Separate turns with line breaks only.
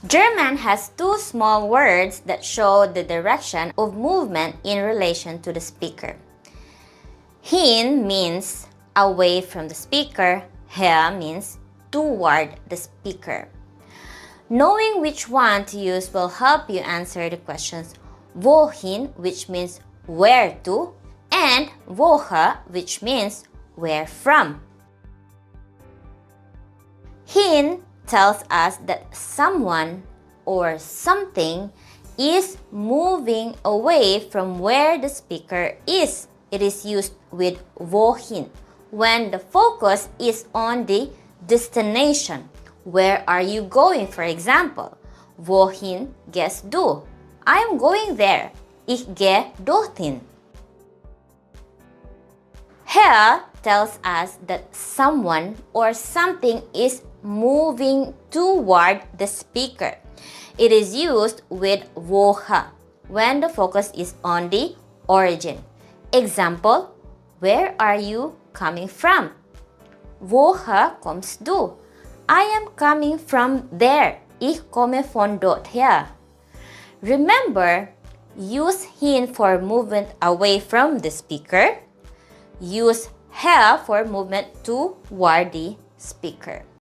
German has two small words that show the direction of movement in relation to the speaker. Hin means away from the speaker, her means toward the speaker. Knowing which one to use will help you answer the questions wohin, which means where to, and woher, which means where from. Hin tells us that someone or something is moving away from where the speaker is. It is used with wohin when the focus is on the destination. Where are you going, for example? Wohin gehst du? I am going there. Ich gehe dorthin. Here tells us that someone or something is moving toward the speaker. It is used with woher when the focus is on the origin. Example, where are you coming from? Woher kommst du? I am coming from there. Ich komme von dorther. Remember, use hin for movement away from the speaker. Use her for movement toward the speaker.